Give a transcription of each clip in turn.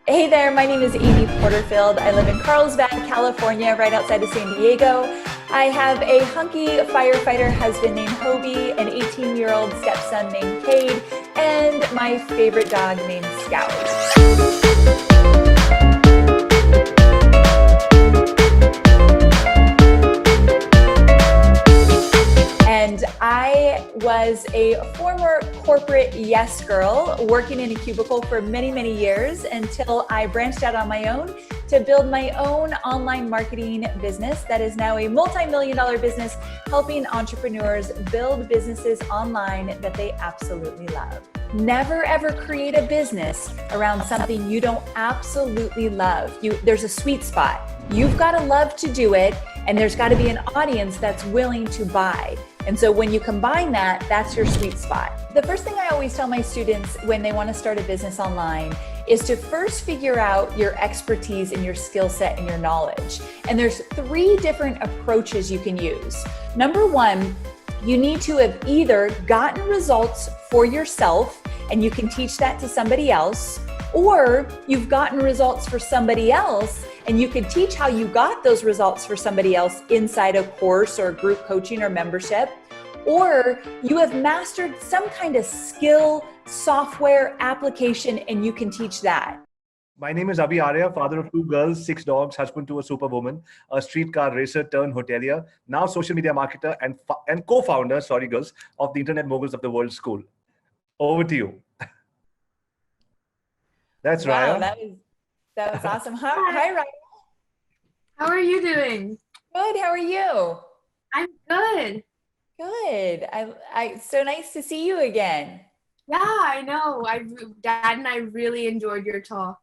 Hey there, my name is Amy Porterfield. I live in Carlsbad, California, right outside of San Diego. I have a hunky firefighter husband named Hobie, an 18-year-old stepson named Cade, and my favorite dog named Scout. And I was a former corporate yes girl working in a cubicle for many, many years until I branched out on my own to build my own online marketing business that is now a multi-million-dollar business helping entrepreneurs build businesses online that they absolutely love. Never ever create a business around something you don't absolutely love. There's a sweet spot. You've got to love to do it, and there's got to be an audience that's willing to buy. And so when you combine that, that's your sweet spot. The first thing I always tell my students when they want to start a business online is to first figure out your expertise and your skill set and your knowledge. And there's 3 different approaches you can use. Number 1, you need to have either gotten results for yourself and you can teach that to somebody else, or you've gotten results for somebody else and you can teach how you got those results for somebody else inside a course or group coaching or membership, or you have mastered some kind of skill, software, application, and you can teach that. My name is Avi Arya, father of 2 girls, 6 dogs, husband to a superwoman, a streetcar racer turned hotelier, now social media marketer and co-founder, of the Internet Moguls of the World School. Over to you. That's Wow, Raya. that was awesome. Hi, Raya. How are you doing? Good. How are you? I'm good. Good. So nice to see you again. Yeah, I know. Dad and I really enjoyed your talk.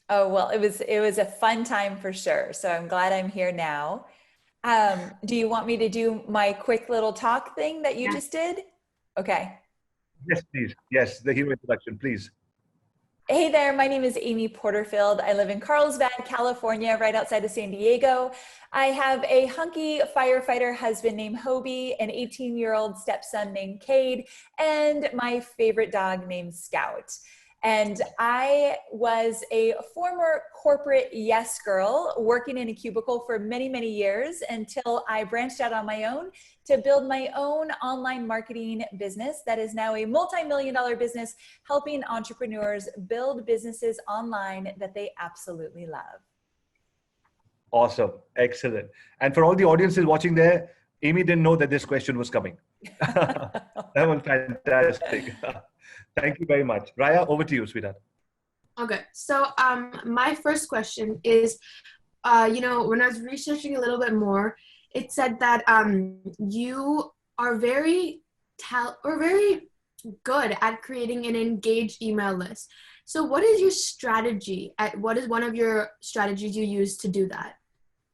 Oh, well, it was a fun time for sure. So I'm glad I'm here now. Do you want me to do my quick little talk thing that you just did? Okay. Yes, please. Yes, the hero introduction, please. Hey there, my name is Amy Porterfield. I live in Carlsbad, California, right outside of San Diego. I have a hunky firefighter husband named Hobie, an 18-year-old stepson named Cade, and my favorite dog named Scout. And I was a former corporate yes girl working in a cubicle for many, many years until I branched out on my own to build my own online marketing business that is now a multi-million-dollar business helping entrepreneurs build businesses online that they absolutely love. Awesome. Excellent. And for all the audiences watching there, Amy didn't know that this question was coming. That was fantastic. Thank you very much. Raya, over to you, sweetheart. Okay, so my first question is, when I was researching a little bit more, it said that you are very good at creating an engaged email list. So what is your strategy? What is one of your strategies you use to do that?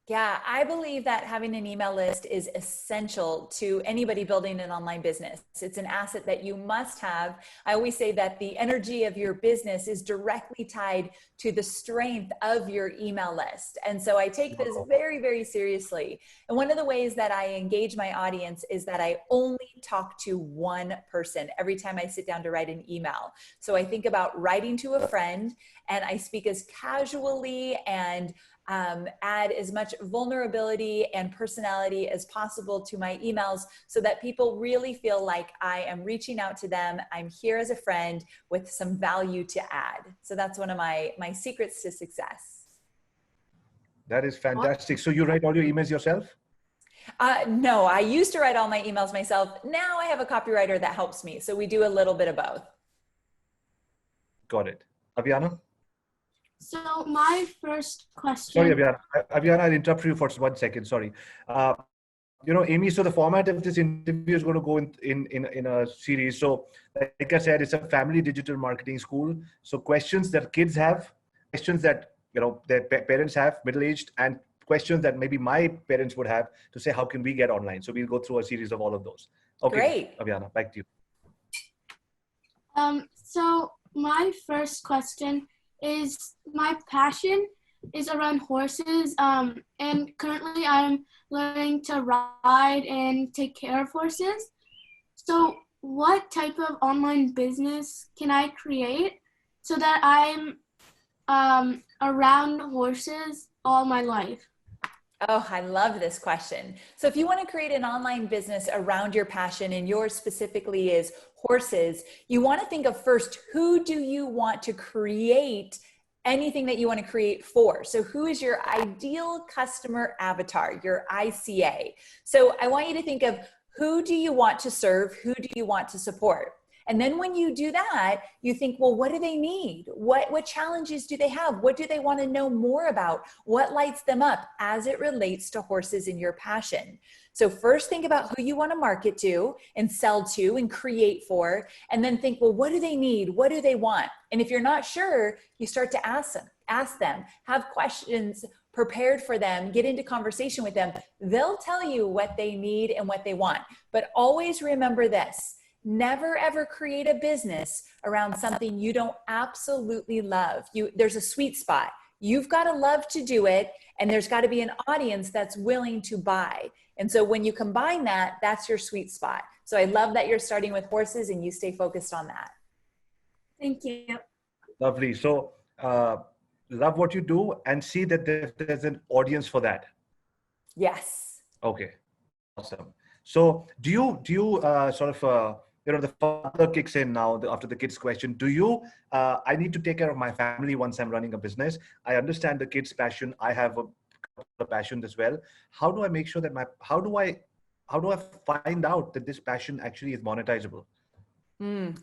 Yeah, I believe that having an email list is essential to anybody building an online business. It's an asset that you must have. I always say that the energy of your business is directly tied to the strength of your email list. And so I take this very, very seriously. And one of the ways that I engage my audience is that I only talk to one person every time I sit down to write an email. So I think about writing to a friend and I speak as casually and add as much vulnerability and personality as possible to my emails so that people really feel like I am reaching out to them. I'm here as a friend with some value to add. So that's one of my secrets to success. That is fantastic. So you write all your emails yourself? No, I used to write all my emails myself. Now I have a copywriter that helps me. So we do a little bit of both. Got it. Aviana? So my first question. Sorry, Aviana. Aviana, I'll interrupt you for 1 second. Sorry. Amy, so the format of this interview is going to go in a series. So like I said, it's a family digital marketing school. So questions that kids have, questions that, their parents have, middle-aged, and questions that maybe my parents would have to say, how can we get online? So we'll go through a series of all of those. Okay, great. Aviana, back to you. So my first question is, my passion is around horses, and currently I'm learning to ride and take care of horses. So what type of online business can I create so that I'm around horses all my life. Oh, I love this question. So if you want to create an online business around your passion, and yours specifically is horses, you want to think of first, who do you want to create anything that you want to create for? So who is your ideal customer avatar, your ICA? So I want you to think of, who do you want to serve? Who do you want to support? And then when you do that, you think, well, what do they need? What challenges do they have? What do they want to know more about? What lights them up as it relates to horses and your passion? So first think about who you want to market to and sell to and create for, and then think, well, what do they need? What do they want? And if you're not sure, you start to ask them, have questions prepared for them, get into conversation with them. They'll tell you what they need and what they want. But always remember this: never ever create a business around something you don't absolutely love. There's a sweet spot. You've got to love to do it, and there's got to be an audience that's willing to buy. And so when you combine that, that's your sweet spot. So I love that you're starting with horses and you stay focused on that. Thank you. Lovely. So love what you do and see that there's an audience for that. Yes. Okay. Awesome. So do you sort of, the father kicks in now after the kids question, do you, I need to take care of my family once I'm running a business. I understand the kids' passion. I have a passion as well. How do I make sure that how do I find out that this passion actually is monetizable?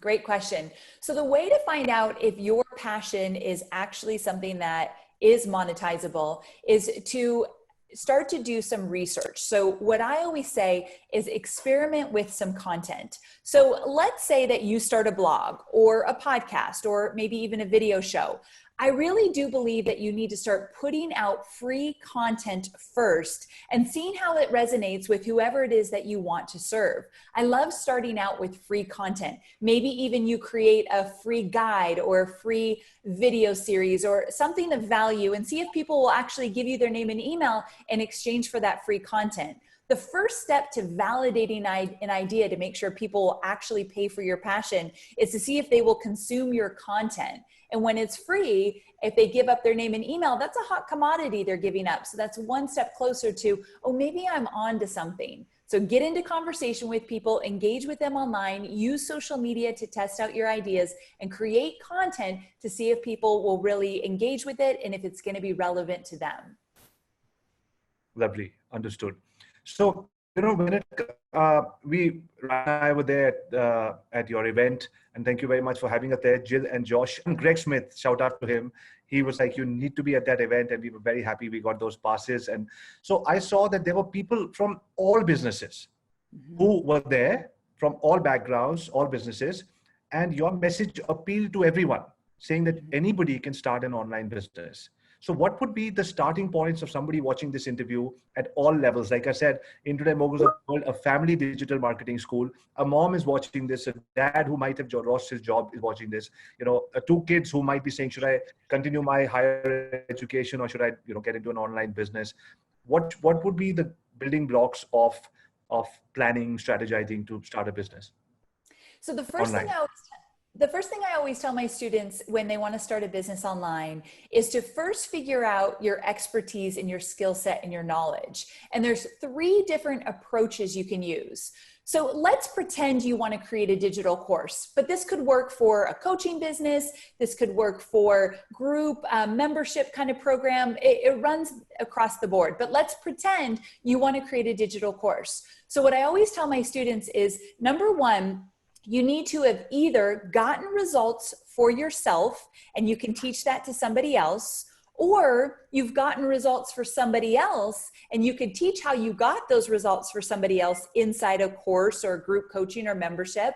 Great question. So the way to find out if your passion is actually something that is monetizable is to start to do some research. So what I always say is experiment with some content. So let's say that you start a blog or a podcast or maybe even a video show. I really do believe that you need to start putting out free content first and seeing how it resonates with whoever it is that you want to serve. I love starting out with free content. Maybe even you create a free guide or a free video series or something of value, and see if people will actually give you their name and email in exchange for that free content. The first step to validating an idea to make sure people will actually pay for your passion is to see if they will consume your content. And when it's free, if they give up their name and email, that's a hot commodity they're giving up. So that's one step closer to, oh, maybe I'm on to something. So get into conversation with people, engage with them online, use social media to test out your ideas, and create content to see if people will really engage with it and if it's going to be relevant to them. Lovely. Understood. So, when Ryan and I were there at your event, and thank you very much for having us there, Jill and Josh and Greg Smith, shout out to him. He was like, you need to be at that event, and we were very happy we got those passes. And so I saw that there were people from all businesses who were there, from all backgrounds, all businesses, and your message appealed to everyone, saying that anybody can start an online business. So what would be the starting points of somebody watching this interview at all levels? Like I said, in Today Moguls World, a family digital marketing school, a mom is watching this, a dad who might have lost his job is watching this, two kids who might be saying, should I continue my higher education or should I, get into an online business? What would be the building blocks of planning, strategizing to start a business? So the first thing I always tell my students when they want to start a business online is to first figure out your expertise and your skill set and your knowledge. And there's 3 different approaches you can use. So let's pretend you want to create a digital course, but this could work for a coaching business. This could work for group membership kind of program. It runs across the board, but let's pretend you want to create a digital course. So what I always tell my students is, number 1, you need to have either gotten results for yourself and you can teach that to somebody else, or you've gotten results for somebody else and you can teach how you got those results for somebody else inside a course or group coaching or membership,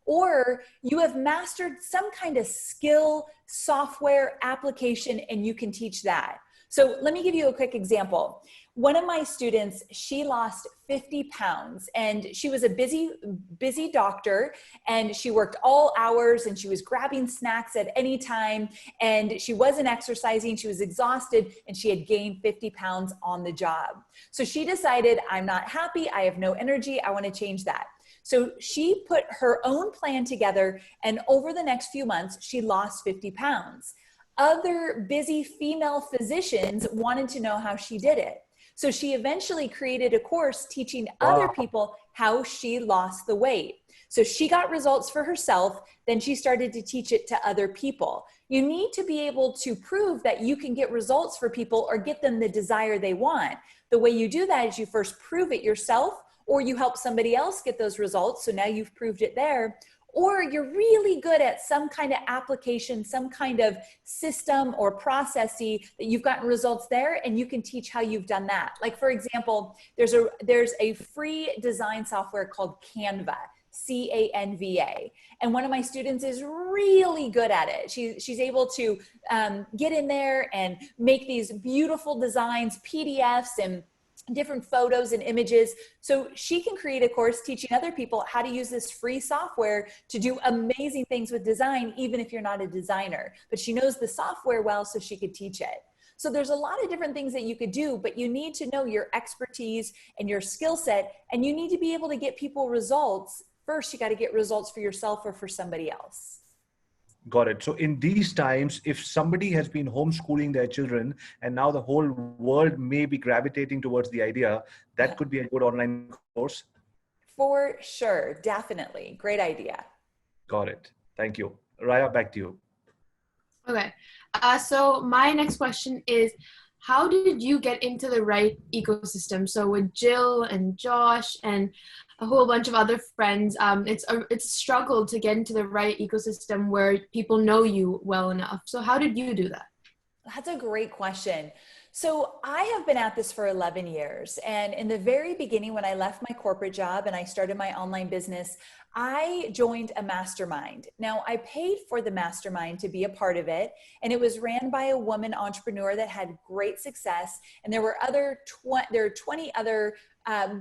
or you have mastered some kind of skill, software, application, and you can teach that. So let me give you a quick example. One of my students, she lost 50 pounds and she was a busy doctor, and she worked all hours and she was grabbing snacks at any time, and she wasn't exercising, she was exhausted, and she had gained 50 pounds on the job. So she decided, I'm not happy, I have no energy, I want to change that. So she put her own plan together, and over the next few months, she lost 50 pounds. other busy female physicians wanted to know how she did it. So she eventually created a course teaching other people how she lost the weight. So she got results for herself, then she started to teach it to other people. You need to be able to prove that you can get results for people or get them the desire they want. The way you do that is you first prove it yourself, or you help somebody else get those results. So now you've proved it there. Or you're really good at some kind of application, some kind of system or processy that you've gotten results there, and you can teach how you've done that. Like, for example, there's a free design software called Canva, C-A-N-V-A. And one of my students is really good at it. She's able to get in there and make these beautiful designs, PDFs, and different photos and images. So she can create a course teaching other people how to use this free software to do amazing things with design, even if you're not a designer. But she knows the software well, so she could teach it. So there's a lot of different things that you could do, but you need to know your expertise and your skill set, and you need to be able to get people results. First, you got to get results for yourself or for somebody else. Got it. So in these times, if somebody has been homeschooling their children and now the whole world may be gravitating towards the idea, that could be a good online course. For sure. Definitely. Great idea. Got it. Thank you. Raya, back to you. Okay. So my next question is, how did you get into the right ecosystem? So with Jill and Josh and a whole bunch of other friends, it's a struggle to get into the right ecosystem where people know you well enough. So how did you do that? That's a great question. So I have been at this for 11 years. And in the very beginning, when I left my corporate job and I started my online business, I joined a mastermind. Now, I paid for the mastermind to be a part of it. And it was ran by a woman entrepreneur that had great success. And there were 20 other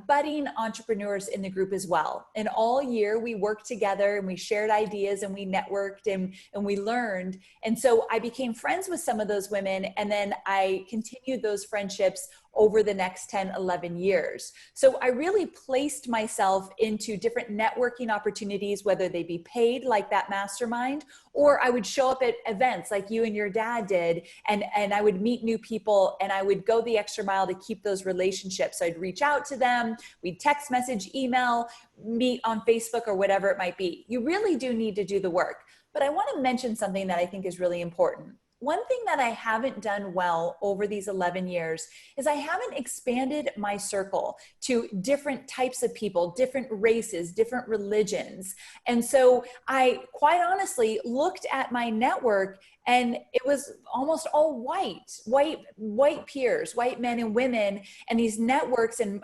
budding entrepreneurs in the group as well. And all year we worked together and we shared ideas and we networked and we learned. And so I became friends with some of those women. And then I continued those friendships over the next 10, 11 years. So I really placed myself into different networking opportunities, whether they be paid like that mastermind, or I would show up at events like you and your dad did, and I would meet new people and I would go the extra mile to keep those relationships. So I'd reach out to them, we'd text message, email, meet on Facebook or whatever it might be. You really do need to do the work. But I want to mention something that I think is really important. One thing that I haven't done well over these 11 years is I haven't expanded my circle to different types of people, different races, different religions. And so I quite honestly looked at my network and it was almost all white peers, white men and women, and these networks and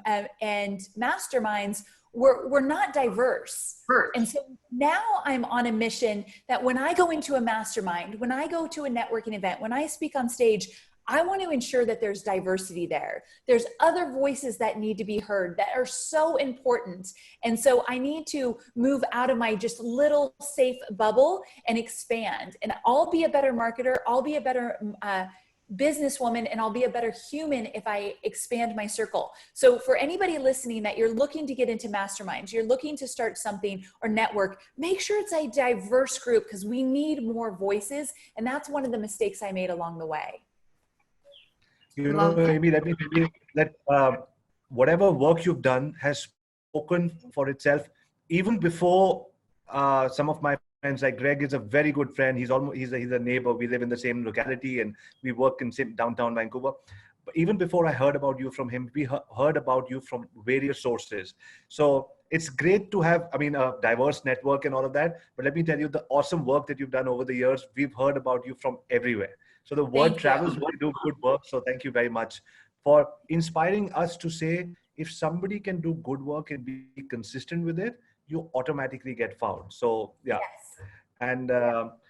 masterminds were not diverse. And so now I'm on a mission that when I go into a mastermind, when I go to a networking event, when I speak on stage, I want to ensure that there's diversity there. There's other voices that need to be heard that are so important. And so I need to move out of my just little safe bubble and expand. And I'll be a better marketer. I'll be a better businesswoman, and I'll be a better human if I expand my circle. So for anybody listening that you're looking to get into masterminds, you're looking to start something or network, make sure it's a diverse group because we need more voices. And that's one of the mistakes I made along the way. You know, Amy, let me tell you that whatever work you've done has spoken for itself. Even before some of my friends, like Greg is a very good friend. He's a neighbor. We live in the same locality and we work in downtown Vancouver. But even before I heard about you from him, we heard about you from various sources. So it's great to have, a diverse network and all of that. But let me tell you, the awesome work that you've done over the years, we've heard about you from everywhere. So the word travels when you do good work. So thank you very much for inspiring us to say, if somebody can do good work and be consistent with it, you automatically get found. So yeah. Yes. And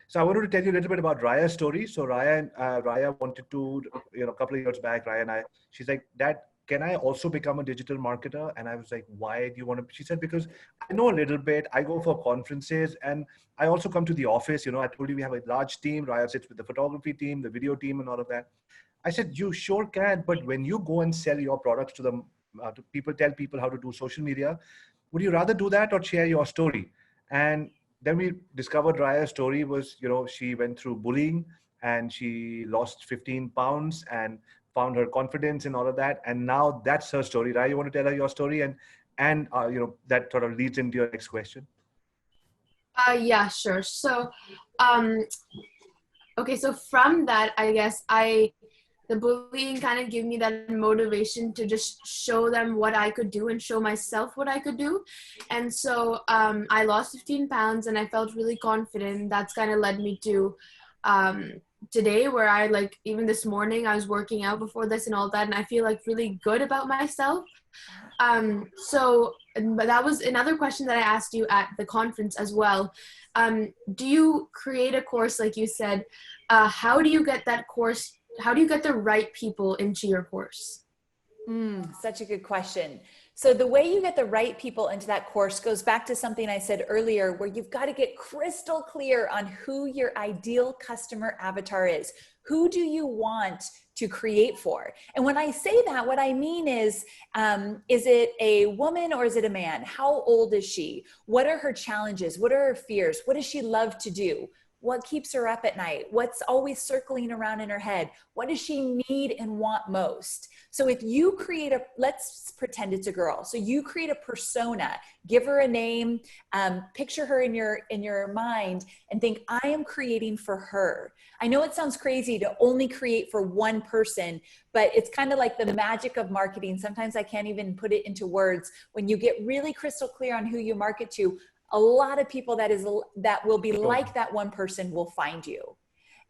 so I wanted to tell you a little bit about Raya's story. So Raya wanted to, a couple of years back, she's like, Dad, can I also become a digital marketer? And I was like, why do you want to? She said, because I know a little bit. I go for conferences and I also come to the office. I told you we have a large team. Raya sits with the photography team, the video team and all of that. I said, you sure can. But when you go and sell your products to them, to people, tell people how to do social media, would you rather do that or share your story? And then we discovered Raya's story was, she went through bullying and she lost 15 pounds and found her confidence and all of that. And now that's her story, right? You want to tell her your story, and that sort of leads into your next question. Yeah, sure. So, okay, so from that, I guess the bullying kind of gave me that motivation to just show them what I could do and show myself what I could do. And so I lost 15 pounds and I felt really confident. That's kind of led me to today, where I even this morning I was working out before this and all that, and I feel really good about myself. But that was another question that I asked you at the conference as well. Do you create a course, like you said? How do you get that course? How do you get the right people into your course? Such a good question. So the way you get the right people into that course goes back to something I said earlier, where you've got to get crystal clear on who your ideal customer avatar is. Who do you want to create for? And when I say that, what I mean is it a woman or is it a man? How old is she? What are her challenges? What are her fears? What does she love to do? What keeps her up at night? What's always circling around in her head? What does she need and want most? So if you create let's pretend it's a girl. So you create a persona, give her a name, picture her in your mind and think, I am creating for her. I know it sounds crazy to only create for one person, but it's kind of like the magic of marketing. Sometimes I can't even put it into words. When you get really crystal clear on who you market to, a lot of people that will be like that one person will find you.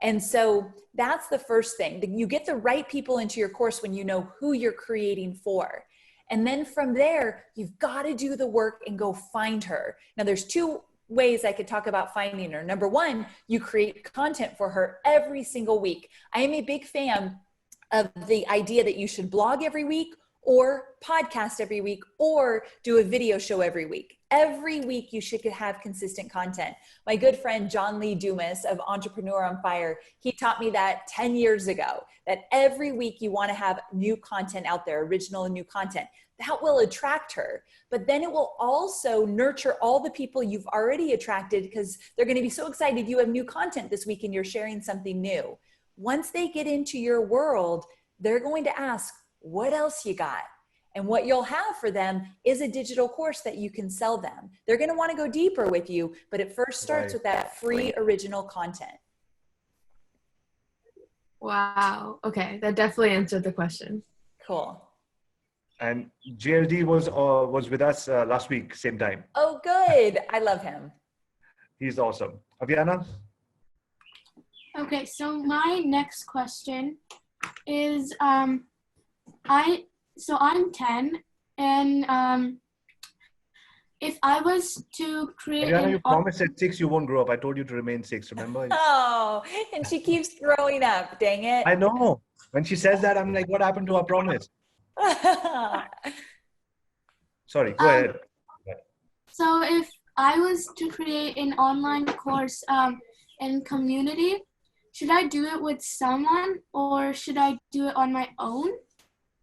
And so that's the first thing. You get the right people into your course when you know who you're creating for. And then from there, you've got to do the work and go find her. Now there's two ways I could talk about finding her. Number one, you create content for her every single week. I am a big fan of the idea that you should blog every week, or podcast every week, or do a video show every week. Every week you should have consistent content. My good friend, John Lee Dumas of Entrepreneur on Fire, he taught me that 10 years ago, that every week you want to have new content out there, original and new content. That will attract her, but then it will also nurture all the people you've already attracted, because they're going to be so excited you have new content this week and you're sharing something new. Once they get into your world, they're going to ask, what else you got? And what you'll have for them is a digital course that you can sell them. They're going to want to go deeper with you, but it first starts with that free original content. Wow. Okay. That definitely answered the question. Cool. And JLD was with us last week, same time. Oh, good. I love him. He's awesome. Aviana? Okay, so my next question is, I'm 10, and if I was to create Aviana, you promised at 6 you won't grow up. I told you to remain 6, remember? Oh, and she keeps growing up, dang it. I know. When she says that, I'm like, what happened to our promise? Sorry, go ahead. So if I was to create an online course in community, should I do it with someone or should I do it on my own?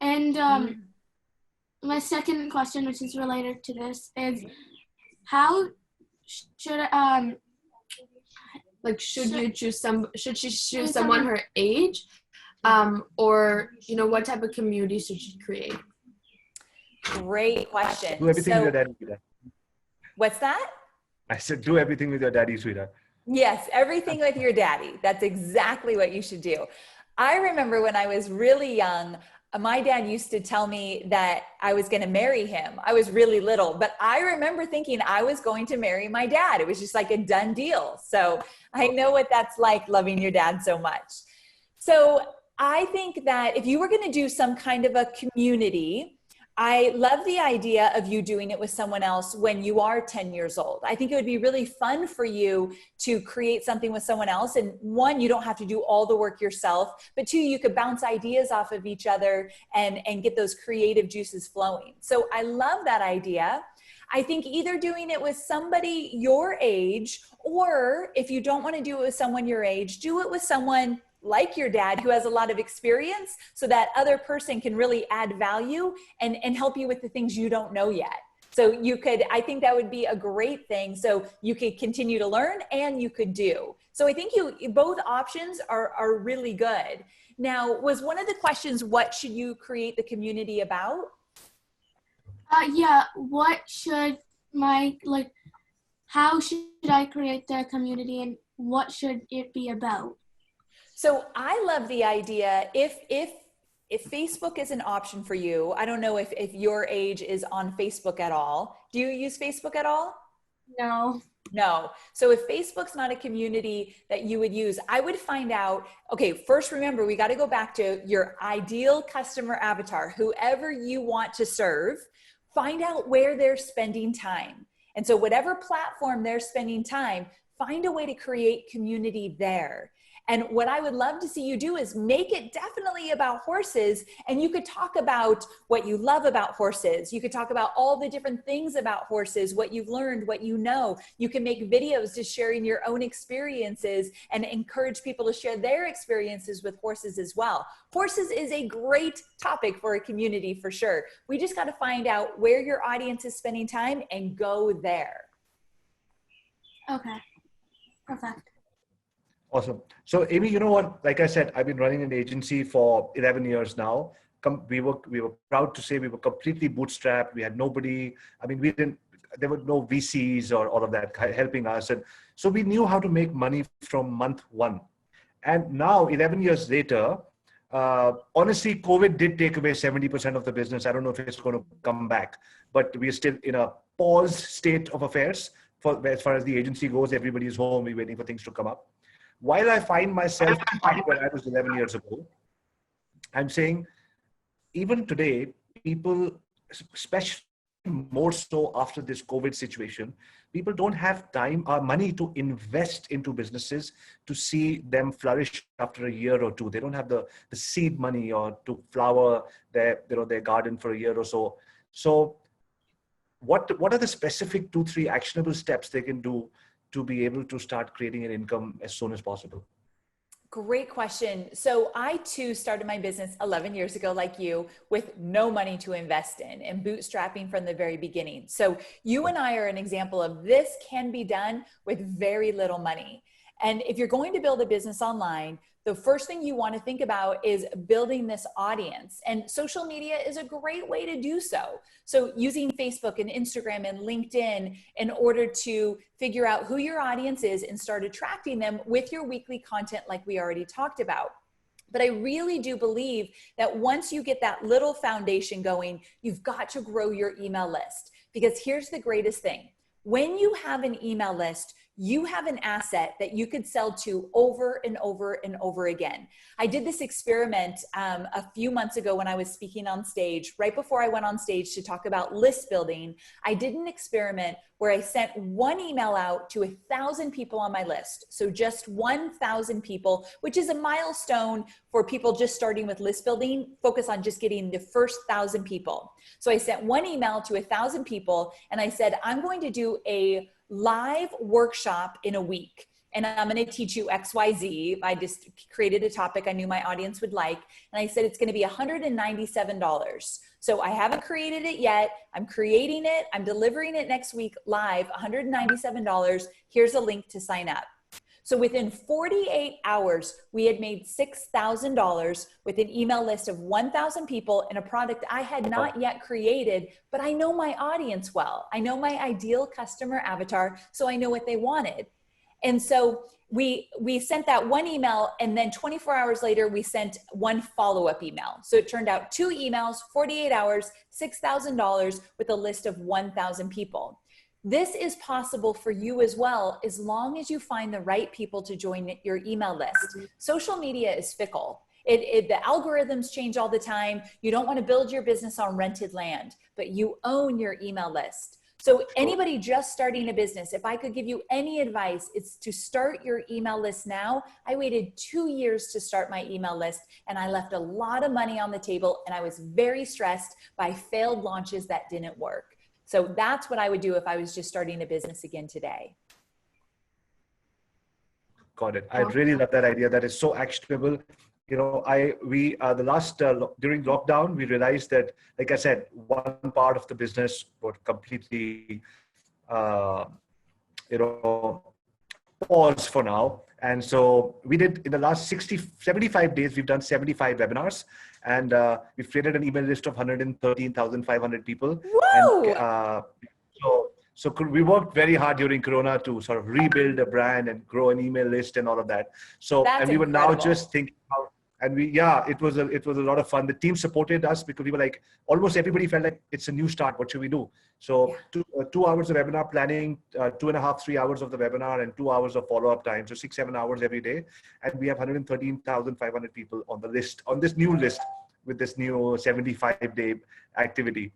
And my second question, which is related to this, is how should should she choose someone her age, or what type of community should she create? Great question. Do everything with your daddy, sweetheart. What's that? I said, do everything with your daddy, sweetheart. Yes, everything with your daddy. That's exactly what you should do. I remember when I was really young, my dad used to tell me that I was going to marry him. I was really little, but I remember thinking I was going to marry my dad. It was just like a done deal. So I know what that's like, loving your dad so much. So I think that if you were going to do some kind of a community, I love the idea of you doing it with someone else when you are 10 years old. I think it would be really fun for you to create something with someone else. And one, you don't have to do all the work yourself, but two, you could bounce ideas off of each other and get those creative juices flowing. So I love that idea. I think either doing it with somebody your age, or if you don't want to do it with someone your age, do it with someone like your dad who has a lot of experience, so that other person can really add value and help you with the things you don't know yet. So you could, I think that would be a great thing. So you could continue to learn and you could do. So I think both options are really good. Now, was one of the questions, what should you create the community about? Yeah, what should how should I create the community and what should it be about? So I love the idea, if Facebook is an option for you, I don't know if your age is on Facebook at all. Do you use Facebook at all? No. No. So if Facebook's not a community that you would use, I would find out, okay, first remember, we got to go back to your ideal customer avatar, whoever you want to serve, find out where they're spending time. And so whatever platform they're spending time, find a way to create community there. And what I would love to see you do is make it definitely about horses. And you could talk about what you love about horses. You could talk about all the different things about horses, what you've learned, what you know. You can make videos just sharing your own experiences and encourage people to share their experiences with horses as well. Horses is a great topic for a community for sure. We just got to find out where your audience is spending time and go there. Okay. Perfect. Awesome. So Amy, you know what? Like I said, I've been running an agency for 11 years now. We were proud to say we were completely bootstrapped. We had nobody. I mean, there were no VCs or all of that helping us. And so we knew how to make money from month one. And now 11 years later, honestly, COVID did take away 70% of the business. I don't know if it's going to come back, but we're still in a pause state of affairs as far as the agency goes. Everybody is home. We're waiting for things to come up. While I find myself where I was 11 years ago, I'm saying even today, people, especially more so after this COVID situation, people don't have time or money to invest into businesses to see them flourish after a year or two. They don't have the seed money or to flower their garden for a year or so. So what are the specific 2-3 actionable steps they can do to be able to start creating an income as soon as possible? Great question. So I too started my business 11 years ago, like you, with no money to invest in and bootstrapping from the very beginning. So you and I are an example of this can be done with very little money. And if you're going to build a business online, the first thing you want to think about is building this audience. And social media is a great way to do so. So using Facebook and Instagram and LinkedIn in order to figure out who your audience is and start attracting them with your weekly content like we already talked about. But I really do believe that once you get that little foundation going, you've got to grow your email list. Because here's the greatest thing. When you have an email list, you have an asset that you could sell to over and over and over again. I did this experiment a few months ago when I was speaking on stage. Right before I went on stage to talk about list building, I did an experiment where I sent one email out to 1,000 people on my list. So just 1,000 people, which is a milestone for people just starting with list building. Focus on just getting the first 1,000 people. So I sent one email to 1,000 people and I said, I'm going to do a live workshop in a week. And I'm going to teach you XYZ. I just created a topic I knew my audience would like. And I said, it's going to be $197. So I haven't created it yet. I'm creating it. I'm delivering it next week live, $197. Here's a link to sign up. So within 48 hours, we had made $6,000 with an email list of 1,000 people and a product I had not yet created, but I know my audience well. I know my ideal customer avatar, so I know what they wanted. And so we sent that one email, and then 24 hours later, we sent one follow-up email. So it turned out 2 emails, 48 hours, $6,000 with a list of 1,000 people. This is possible for you as well, as long as you find the right people to join your email list. Social media is fickle. The algorithms change all the time. You don't want to build your business on rented land, but you own your email list. So anybody just starting a business, if I could give you any advice, it's to start your email list now. I waited 2 years to start my email list, and I left a lot of money on the table, and I was very stressed by failed launches that didn't work. So that's what I would do if I was just starting a business again today. Got it. I really love that idea. That is so actionable. the last during lockdown, we realized that, like I said, one part of the business was completely, uh, you know, pause for now. And so we did, in the last 75 days, we've done 75 webinars, and we've created an email list of 113,500 people. Whoa! And so we worked very hard during Corona to sort of rebuild a brand and grow an email list and all of that. So, That's and we were now incredible. just thinking about, and it was a lot of fun. The team supported us because we were like, almost everybody felt like it's a new start. What should we do? So 2 hours of webinar planning, 2.5, 3 hours of the webinar, and 2 hours of follow-up time. So 6, 7 hours every day. And we have 113,500 people on the list, on this new list, with this new 75-day activity.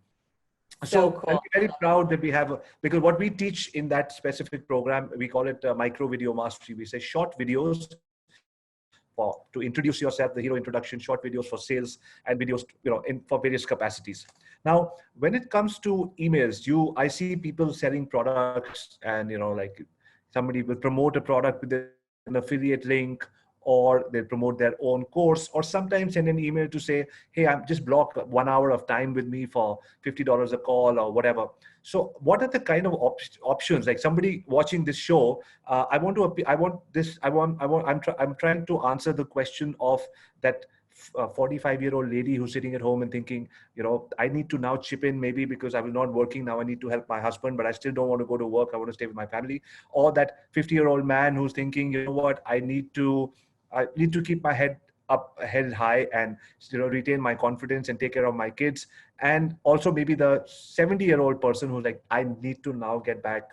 So cool. I'm very proud that we have, because what we teach in that specific program, we call it micro video mastery. We say short videos to introduce yourself, the hero introduction, short videos for sales, and videos, for various capacities. Now, when it comes to emails, I see people selling products, and like somebody will promote a product with an affiliate link, or they promote their own course, or sometimes send an email to say, hey, I'm just block 1 hour of time with me for $50 a call or whatever. So what are the kind of options? Like somebody watching this show, I'm trying to answer the question of that 45-year-old lady who's sitting at home and thinking, I need to now chip in, maybe because I was not working. Now I need to help my husband, but I still don't want to go to work. I want to stay with my family. Or that 50-year-old man who's thinking, you know what, I need to keep my head high, and retain my confidence and take care of my kids. And also maybe the 70-year-old person who's like, I need to now get back.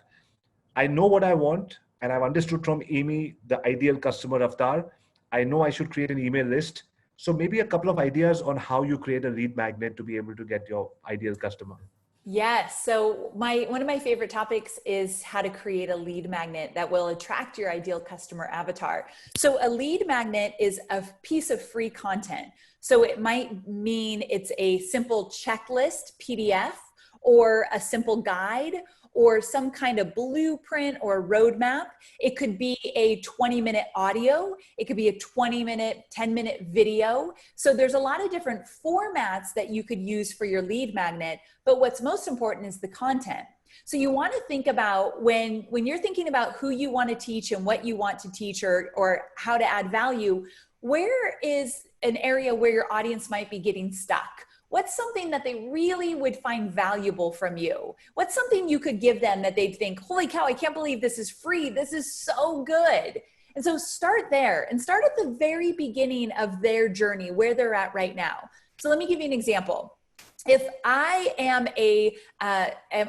I know what I want, and I've understood from Amy the ideal customer avatar. I know I should create an email list. So maybe a couple of ideas on how you create a lead magnet to be able to get your ideal customer. Yes. So one of my favorite topics is how to create a lead magnet that will attract your ideal customer avatar. So a lead magnet is a piece of free content. So it might mean it's a simple checklist PDF, or a simple guide, or some kind of blueprint or roadmap. It could be a 20-minute audio. It could be a 20-minute, 10-minute video. So there's a lot of different formats that you could use for your lead magnet. But what's most important is the content. So you want to think about when you're thinking about who you want to teach and what you want to teach, or how to add value, where is an area where your audience might be getting stuck? What's something that they really would find valuable from you? What's something you could give them that they'd think, holy cow, I can't believe this is free. This is so good. And so start there, and start at the very beginning of their journey, where they're at right now. So let me give you an example. If I am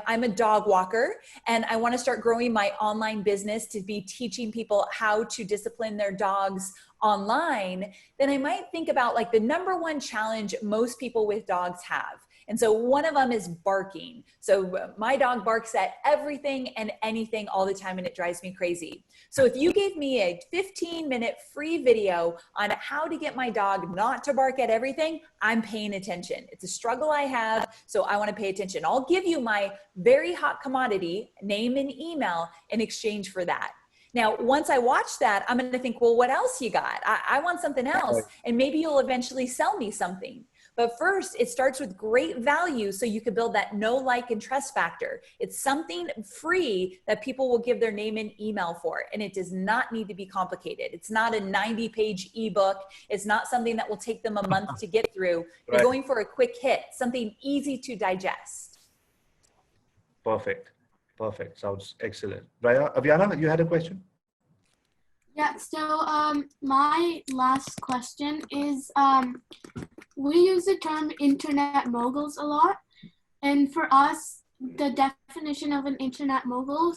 I'm a dog walker, and I want to start growing my online business to be teaching people how to discipline their dogs online, then I might think about like the number one challenge most people with dogs have. And so one of them is barking. So my dog barks at everything and anything all the time, and it drives me crazy. So if you gave me a 15-minute free video on how to get my dog not to bark at everything, I'm paying attention. It's a struggle I have, so I want to pay attention. I'll give you my very hot commodity, name and email, in exchange for that. Now, once I watch that, I'm going to think, well, what else you got? I want something else. And maybe you'll eventually sell me something. But first, it starts with great value, so you can build that know, like, and trust factor. It's something free that people will give their name and email for, and it does not need to be complicated. It's not a 90-page ebook. It's not something that will take them a month to get through. You're going for a quick hit, something easy to digest. Perfect. Perfect. Sounds excellent. Raya, Aviana, you had a question? Yeah, so my last question is, we use the term internet moguls a lot. And for us, the definition of an internet mogul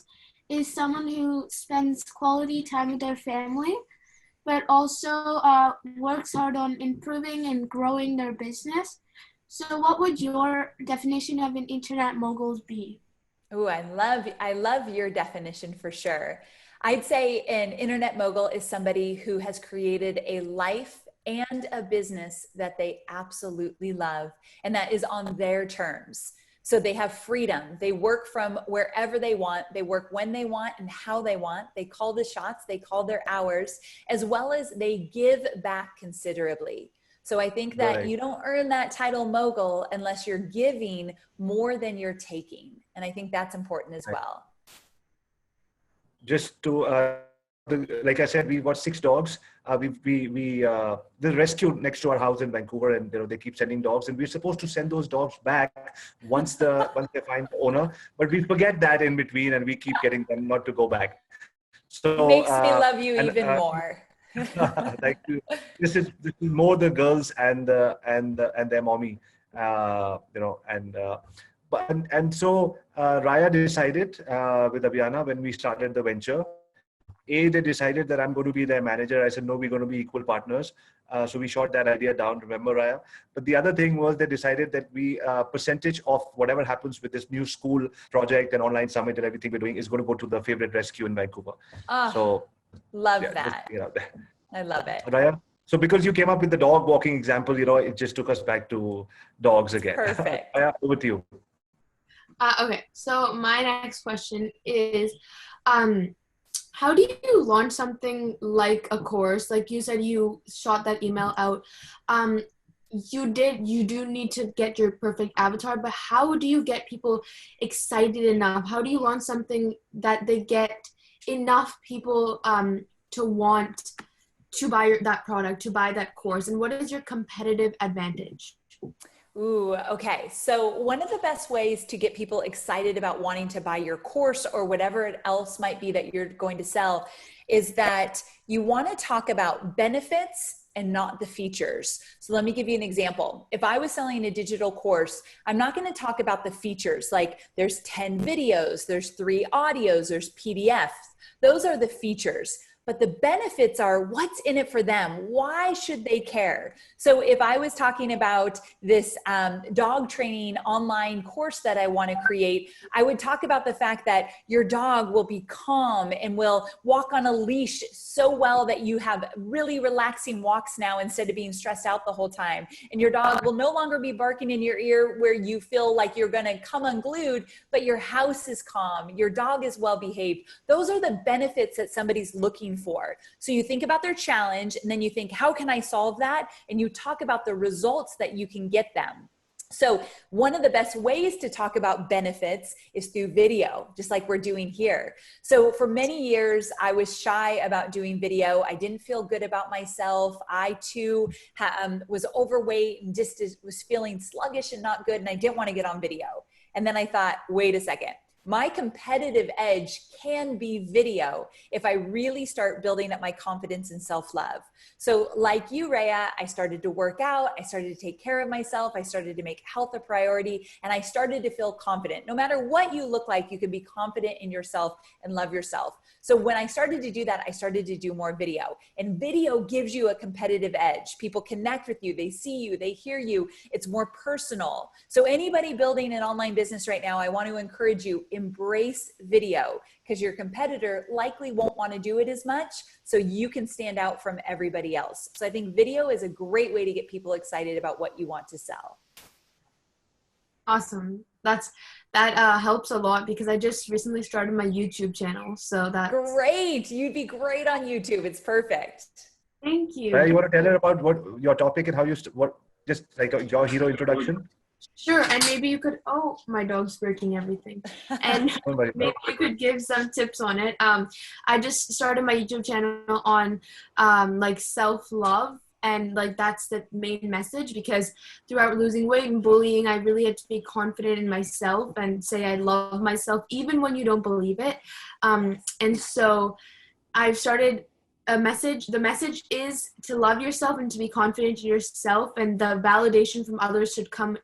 is someone who spends quality time with their family, but also works hard on improving and growing their business. So what would your definition of an internet mogul be? Oh, I love your definition for sure. I'd say an internet mogul is somebody who has created a life and a business that they absolutely love, and that is on their terms. So they have freedom. They work from wherever they want. They work when they want and how they want. They call the shots, they call their hours, as well as they give back considerably. So I think that you don't earn that title mogul unless you're giving more than you're taking. And I think that's important as well. Just to, like I said, we've got 6 dogs. They're rescued next to our house in Vancouver, and they keep sending dogs, and we're supposed to send those dogs back once they find the owner, but we forget that in between, and we keep getting them not to go back. So it makes me love you even more. Like this is more the girls and their mommy, so Raya decided with Abhiana when we started the venture. They decided that I'm going to be their manager. I said, no, we're going to be equal partners. So we shot that idea down, remember, Raya? But the other thing was they decided that we percentage of whatever happens with this new school project and online summit and everything we're doing is going to go to the favorite rescue in Vancouver. Love that. I love it. Raya? So because you came up with the dog walking example, it just took us back to dogs again. Perfect. Raya, over to you. Okay, so my next question is, how do you launch something like a course? Like you said, you shot that email out. You do need to get your perfect avatar, but how do you get people excited enough? How do you launch something that they get enough people to want to buy that product, to buy that course? And what is your competitive advantage? Ooh, okay. So one of the best ways to get people excited about wanting to buy your course or whatever else might be that you're going to sell is that you want to talk about benefits and not the features. So let me give you an example. If I was selling a digital course, I'm not going to talk about the features like there's 10 videos, there's 3 audios, there's PDFs. Those are the features. But the benefits are what's in it for them. Why should they care? So if I was talking about this dog training online course that I want to create, I would talk about the fact that your dog will be calm and will walk on a leash so well that you have really relaxing walks now instead of being stressed out the whole time. And your dog will no longer be barking in your ear where you feel like you're going to come unglued, but your house is calm. Your dog is well behaved. Those are the benefits that somebody's looking for. So you think about their challenge and then you think, how can I solve that? And you talk about the results that you can get them. So one of the best ways to talk about benefits is through video, just like we're doing here. So for many years, I was shy about doing video. I didn't feel good about myself. I too was overweight and just was feeling sluggish and not good. And I didn't want to get on video. And then I thought, wait a second. My competitive edge can be video if I really start building up my confidence and self-love. So like you, Raya, I started to work out. I started to take care of myself. I started to make health a priority, and I started to feel confident. No matter what you look like, you can be confident in yourself and love yourself. So when I started to do that, I started to do more video, and video gives you a competitive edge. People connect with you. They see you, they hear you. It's more personal. So anybody building an online business right now, I want to encourage you, embrace video, because your competitor likely won't want to do it as much, so you can stand out from everybody else. So I think video is a great way to get people excited about what you want to sell. Awesome. That helps a lot, because I just recently started my YouTube channel. So that's great. You'd be great on YouTube. It's perfect. Thank you. You want to tell her about what your topic and how just like your hero introduction? Sure, and maybe you could, oh, my dog's breaking everything. And maybe you could give some tips on it. I just started my YouTube channel on like self-love, and like that's the main message, because throughout losing weight and bullying, I really had to be confident in myself and say I love myself even when you don't believe it. And so I've started a message. The message is to love yourself and to be confident in yourself, and the validation from others should come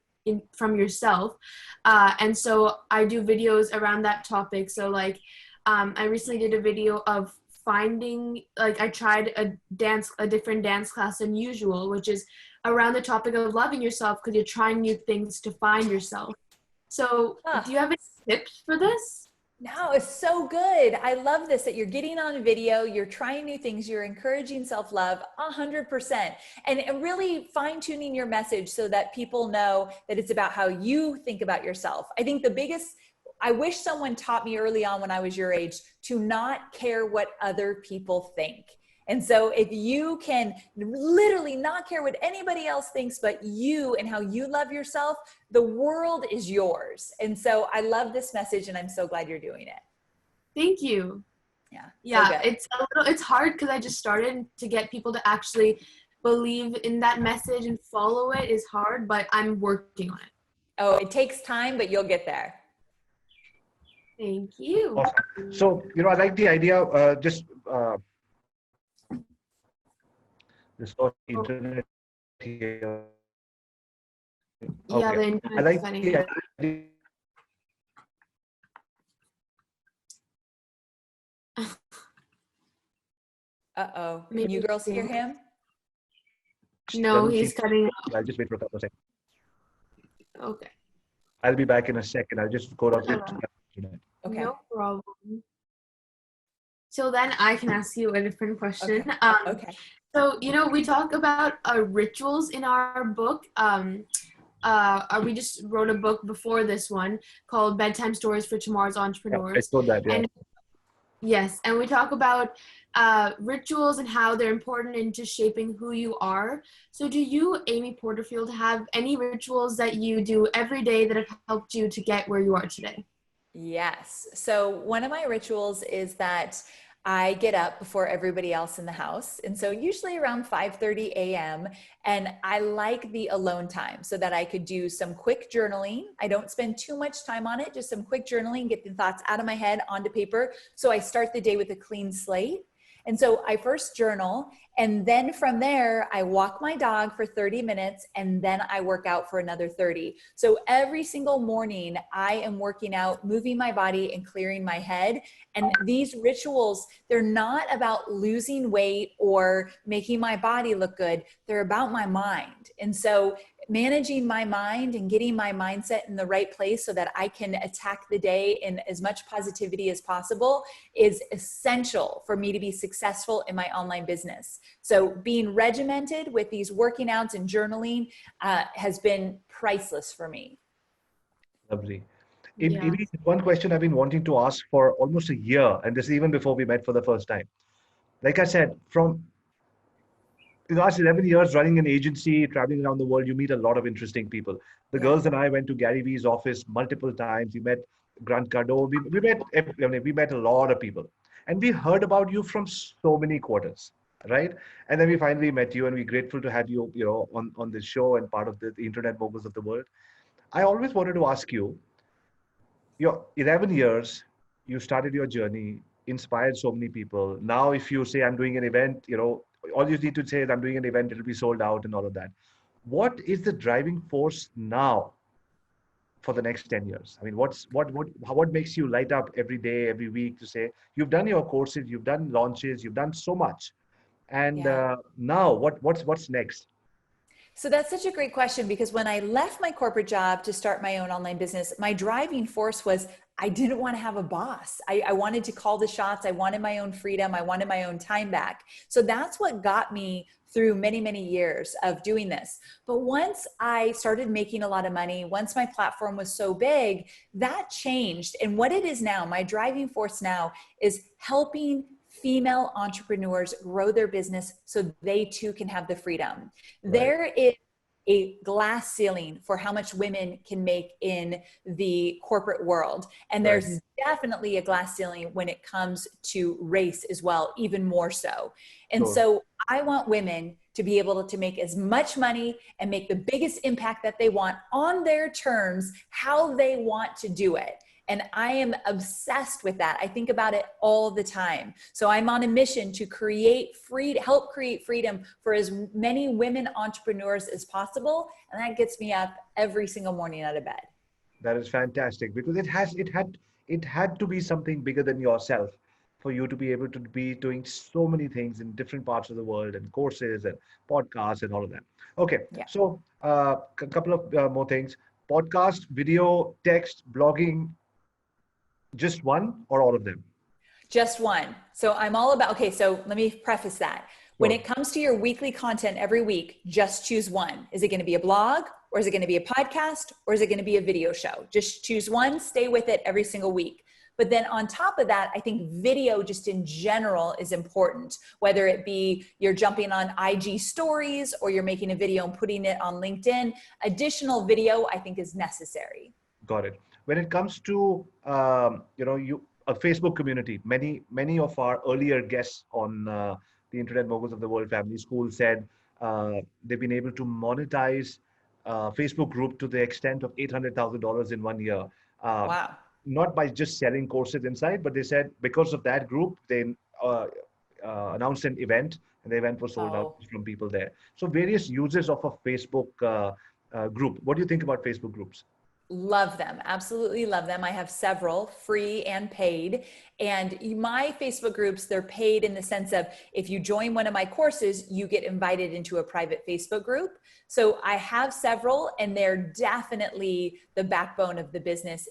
from yourself. And so I do videos around that topic. So like I recently did a video of finding, like I tried a different dance class than usual, which is around the topic of loving yourself, because you're trying new things to find yourself. So do you have any tips for this? No, it's so good. I love this that you're getting on video, you're trying new things, you're encouraging self-love 100%, and really fine-tuning your message so that people know that it's about how you think about yourself. I think I wish someone taught me early on when I was your age to not care what other people think. And so if you can literally not care what anybody else thinks but you and how you love yourself, the world is yours. And so I love this message and I'm so glad you're doing it. Thank you. Yeah. Yeah, it's hard because I just started. To get people to actually believe in that message and follow it is hard, but I'm working on it. Oh, it takes time, but you'll get there. Thank you. Awesome. So, I like the idea, this internet here. Yeah, Okay. the I internet's like funny. the idea. Uh-oh. Can you girls hear him? No, he's cutting out. I'll just wait for a couple of seconds. Okay. I'll be back in a second. I'll just go down to internet. Okay. No problem. So then I can ask you a different question. Okay. So, we talk about rituals in our book. We just wrote a book before this one called Bedtime Stories for Tomorrow's Entrepreneurs. I saw that, yeah. And yes, and we talk about rituals and how they're important into shaping who you are. So do you, Amy Porterfield, have any rituals that you do every day that have helped you to get where you are today? Yes. So one of my rituals is that I get up before everybody else in the house. And so usually around 5:30 a.m. And I like the alone time so that I could do some quick journaling. I don't spend too much time on it, just some quick journaling, get the thoughts out of my head onto paper. So I start the day with a clean slate. And so I first journal, and then from there, I walk my dog for 30 minutes, and then I work out for another 30. So every single morning, I am working out, moving my body and clearing my head. And these rituals, they're not about losing weight or making my body look good. They're about my mind. And so managing my mind and getting my mindset in the right place so that I can attack the day in as much positivity as possible is essential for me to be successful in my online business. So being regimented with these working outs and journaling has been priceless for me. Lovely. Yeah. Maybe one question I've been wanting to ask for almost a year, and this is even before we met for the first time. Like I said, from the last 11 years running an agency, traveling around the world, you meet a lot of interesting people. The girls and I went to Gary Vee's office multiple times. We met Grant Cardone. We met a lot of people. And we heard about you from so many quarters, right? And then we finally met you, and we're grateful to have you, on this show and part of the Internet Moguls of the world. I always wanted to ask you, your 11 years, you started your journey, inspired so many people. Now, if you say I'm doing an event, all you need to say is I'm doing an event, it'll be sold out and all of that. What is the driving force now for the next 10 years? I mean, what makes you light up every day, every week to say, you've done your courses, you've done launches, you've done so much. And now what's next? So that's such a great question, because when I left my corporate job to start my own online business, my driving force was I didn't want to have a boss. I wanted to call the shots. I wanted my own freedom. I wanted my own time back. So that's what got me through many, many years of doing this. But once I started making a lot of money, once my platform was so big, that changed. And what it is now, my driving force now is helping female entrepreneurs grow their business so they too can have the freedom. Right. There is a glass ceiling for how much women can make in the corporate world. And there's definitely a glass ceiling when it comes to race as well, even more so. And so I want women to be able to make as much money and make the biggest impact that they want on their terms, how they want to do it. And I am obsessed with that. I think about it all the time. So I'm on a mission to help create freedom for as many women entrepreneurs as possible. And that gets me up every single morning out of bed. That is fantastic, because it had to be something bigger than yourself for you to be able to be doing so many things in different parts of the world, and courses and podcasts and all of that. Okay. Yeah. So a couple of more things: podcast, video, text, blogging. Just one or all of them? Just one. So I'm all about, okay, so let me preface that. When Sure. it comes to your weekly content every week, just choose one. Is it going to be a blog, or is it going to be a podcast, or is it going to be a video show? Just choose one, stay with it every single week. But then on top of that, I think video just in general is important, whether it be you're jumping on IG stories or you're making a video and putting it on LinkedIn. Additional video, I think, is necessary. Got it. When it comes to a Facebook community, many of our earlier guests on the Internet Moguls of the World Family School said they've been able to monetize Facebook group to the extent of $800,000 in 1 year. Uh, Wow. Not by just selling courses inside, but they said because of that group, they uh, announced an event, and the event was sold out Oh. from people there. So various users of a Facebook group. What do you think about Facebook groups? Love them. Absolutely love them. I have several, free and paid. And my Facebook groups, they're paid in the sense of if you join one of my courses, you get invited into a private Facebook group. So I have several, and they're definitely the backbone of the business,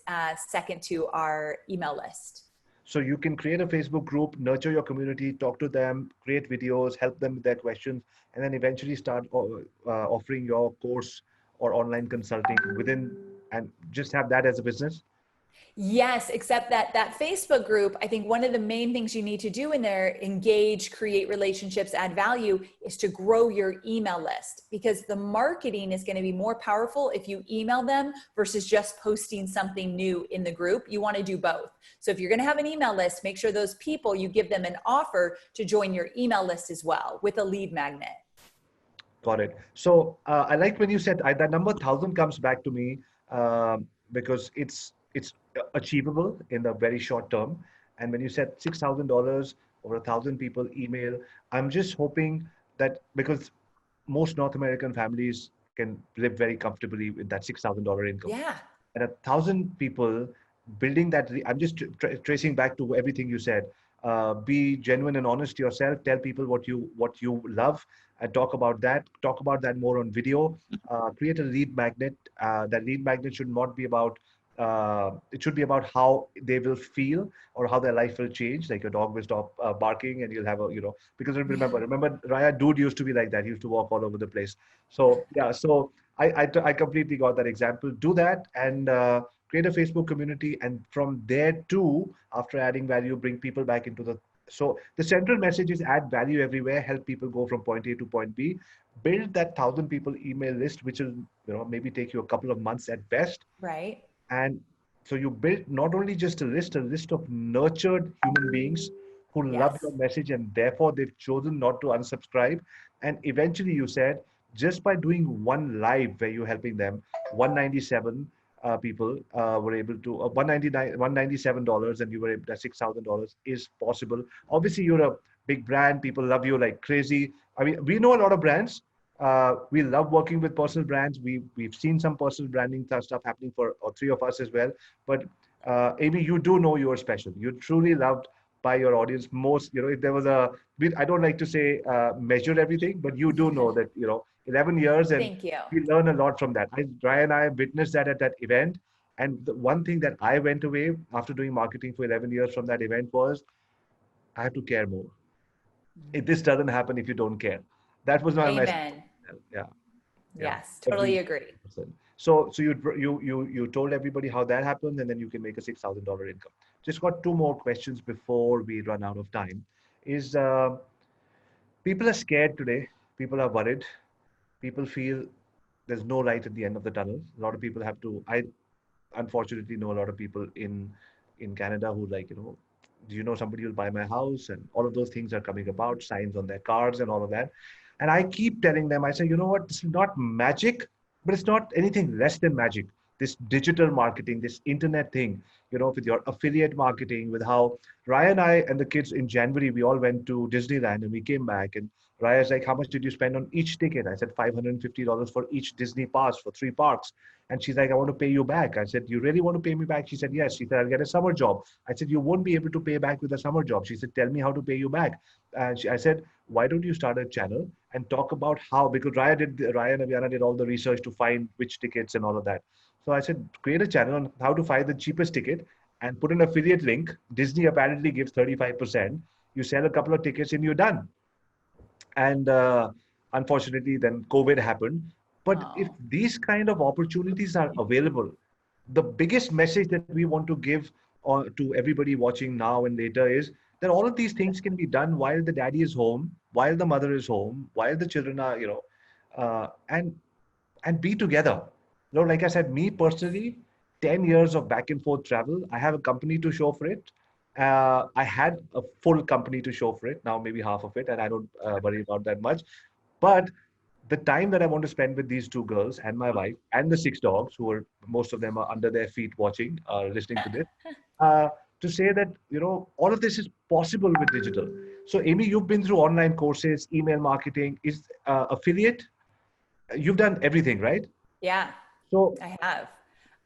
second to our email list. So you can create a Facebook group, nurture your community, talk to them, create videos, help them with their questions, and then eventually start offering your course or online consulting within, and just have that as a business. Yes, except that that Facebook group, I think one of the main things you need to do in there, engage, create relationships, add value, is to grow your email list, because the marketing is going to be more powerful if you email them versus just posting something new in the group. You want to do both. So if you're going to have an email list, make sure those people, you give them an offer to join your email list as well with a lead magnet. Got it. So I like when you said that number 1,000 comes back to me because it's achievable in the very short term. And when you said $6,000 or 1,000 people email, I'm just hoping that because most North American families can live very comfortably with that $6,000 income, Yeah. and 1,000 people building that. I'm just tracing back to everything you said. Be genuine and honest to yourself. Tell people what you love, and talk about that more on video. Create a lead magnet. That lead magnet should not be about it should be about how they will feel or how their life will change. Like your dog will stop barking, and you'll have because remember Raya, dude used to be like that. He used to walk all over the place. So yeah, so I completely got that example. Do that, and create a Facebook community, and from there too, after adding value, bring people back into the. So the central message is add value everywhere, help people go from point A to point B, build that 1,000 people email list, which will maybe take you a couple of months at best. Right. And so you build not only just a list of nurtured human beings who love Yes. your message, and therefore they've chosen not to unsubscribe. And eventually you said, just by doing one live where you're helping them, 197 people were able to, 199, $197, and you were able, that $6,000 is possible. Obviously you're a big brand. People love you like crazy. I mean, we know a lot of brands. We love working with personal brands. We've seen some personal branding stuff happening for three of us as well. But Amy, you do know you're special. You're truly loved by your audience. Most, if there was I don't like to say measure everything, but you do know that 11 years, and Thank you. we learn a lot from that. Ryan and I witnessed that at that event. And the one thing that I went away after doing marketing for 11 years from that event was I have to care more. This doesn't happen if you don't care. That was my message. Amen. Yeah. Yeah, Yes, totally every agree. person. So you told everybody how that happened, and then you can make a $6,000 income. Just got two more questions before we run out of time. Is people are scared today. People are worried. People feel there's no light at the end of the tunnel. A lot of people have to. I unfortunately know a lot of people in Canada who do you know somebody who'll buy my house, and all of those things are coming about, signs on their cars and all of that. And I keep telling them, I say, you know what, this is not magic, but it's not anything less than magic. This digital marketing, this internet thing, with your affiliate marketing, with how Raya and I and the kids in January, we all went to Disneyland, and we came back, and Raya's like, how much did you spend on each ticket? I said, $550 for each Disney pass for 3 parks. And she's like, I want to pay you back. I said, you really want to pay me back? She said, yes. She said, I'll get a summer job. I said, you won't be able to pay back with a summer job. She said, tell me how to pay you back. And I said, why don't you start a channel and talk about how, because Raya and Aviana did all the research to find which tickets and all of that. So I said, create a channel on how to find the cheapest ticket and put an affiliate link. Disney apparently gives 35%. You sell a couple of tickets and you're done. And unfortunately, then COVID happened. But if Oh. these kind of opportunities are available, the biggest message that we want to give to everybody watching now and later is that all of these things can be done while the daddy is home, while the mother is home, while the children are, and be together. Like I said, me personally, 10 years of back and forth travel. I have a company to show for it. I had a full company to show for it. Now maybe half of it, and I don't worry about that much. But the time that I want to spend with these two girls and my wife and the six dogs, who are most of them are under their feet watching, listening to this, uh, to say that all of this is possible with digital. So Amy, you've been through online courses, email marketing, is affiliate. You've done everything, right? Yeah, So I have.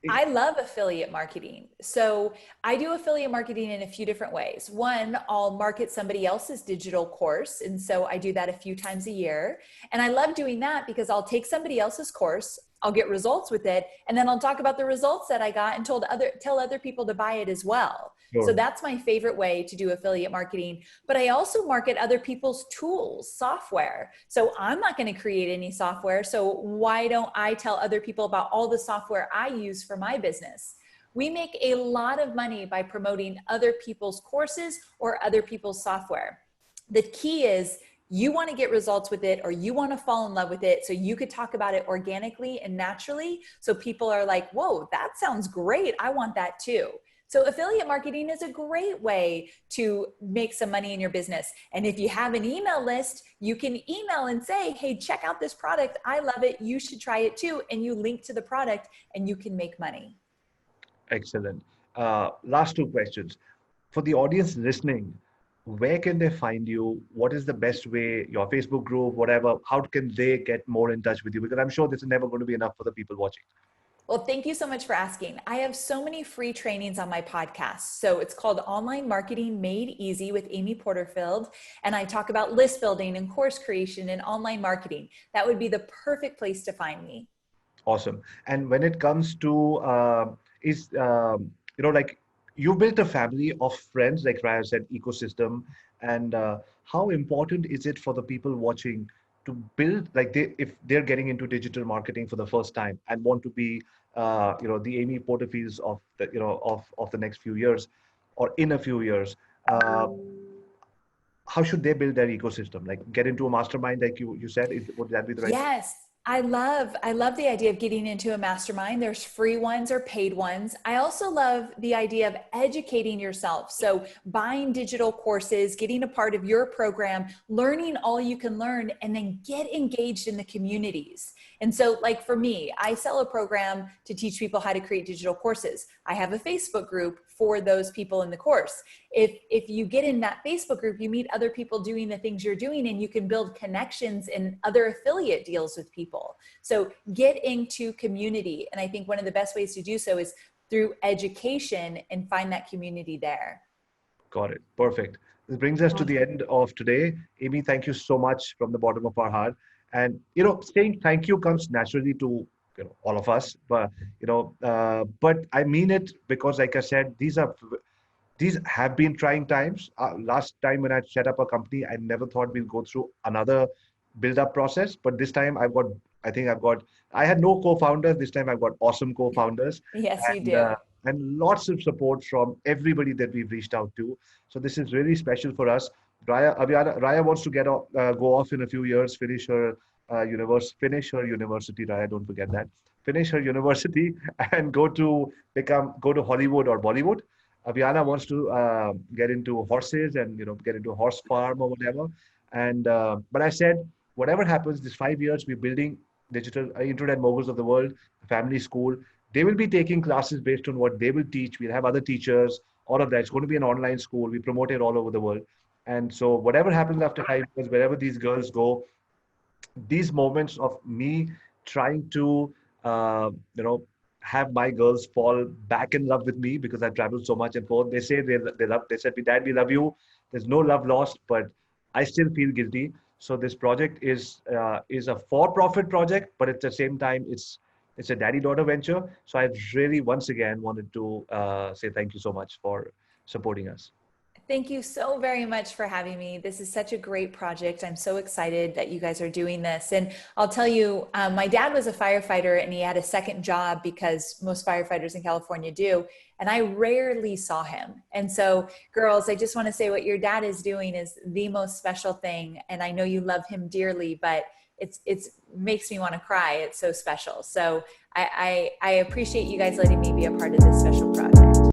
I love affiliate marketing. So I do affiliate marketing in a few different ways. One, I'll market somebody else's digital course. And so I do that a few times a year. And I love doing that because I'll take somebody else's course, I'll get results with it, and then I'll talk about the results that I got and tell other people to buy it as well. sure. So that's my favorite way to do affiliate marketing. But I also market other people's tools, software. So I'm not going to create any software. So why don't I tell other people about all the software I use for my business? We make a lot of money by promoting other people's courses or other people's software. The key is you want to get results with it, or you want to fall in love with it so you could talk about it organically and naturally. So people are like, whoa, that sounds great. I want that too. So affiliate marketing is a great way to make some money in your business. And if you have an email list, you can email and say, hey, check out this product. I love it. You should try it too. And you link to the product and you can make money. Excellent. Last two questions. For the audience listening, where can they find you? What is the best way, your Facebook group, whatever, how can they get more in touch with you? Because I'm sure this is never going to be enough for the people watching. Well, thank you so much for asking. I have so many free trainings on my podcast. So it's called Online Marketing Made Easy with Amy Porterfield. And I talk about list building and course creation and online marketing. That would be the perfect place to find me. Awesome. And when it comes to, like you built a family of friends, like Raya said, ecosystem. And how important is it for the people watching to build, like if they're getting into digital marketing for the first time and want to be, the Amy Porterfields of the, of the next few years or in a few years, how should they build their ecosystem? Like get into a mastermind, like you said, would that be the right? Yes. I love the idea of getting into a mastermind. There's free ones or paid ones. I also love the idea of educating yourself. So buying digital courses, getting a part of your program, learning all you can learn, and then get engaged in the communities. And so like for me, I sell a program to teach people how to create digital courses. I have a Facebook group for those people in the course. If you get in that Facebook group, you meet other people doing the things you're doing, and you can build connections and other affiliate deals with people. So get into community. And I think one of the best ways to do so is through education and find that community there. Got it. Perfect. This brings us to the end of today. Amy, thank you so much from the bottom of our heart. And, saying thank you comes naturally to all of us, but but I mean it because, like I said, these have been trying times. Last time when I set up a company, I never thought we'd go through another build-up process. But this time I had no co-founders. This time I've got awesome co-founders. Yes, and, you do. And lots of support from everybody that we've reached out to. So this is really special for us. Raya wants to go off in a few years, finish her university. Raya, don't forget that. Finish her university and go to Hollywood or Bollywood. Aviana wants to get into horses and get into a horse farm or whatever. And but I said, whatever happens, this 5 years we're building digital internet moguls of the world, family school. They will be taking classes based on what they will teach. We'll have other teachers, all of that. It's going to be an online school. We promote it all over the world. And so whatever happens after 5 years, wherever these girls go, these moments of me trying to, have my girls fall back in love with me because I traveled so much and forth. They say they said, Dad, we love you. There's no love lost, but I still feel guilty. So this project is a for-profit project, but at the same time, it's It's a daddy-daughter venture. So I really, once again, wanted to say thank you so much for supporting us. Thank you so very much for having me. This is such a great project. I'm so excited that you guys are doing this. And I'll tell you, my dad was a firefighter and he had a second job because most firefighters in California do. And I rarely saw him. And so, girls, I just want to say what your dad is doing is the most special thing. And I know you love him dearly, but it's makes me want to cry. It's so special. So I appreciate you guys letting me be a part of this special project.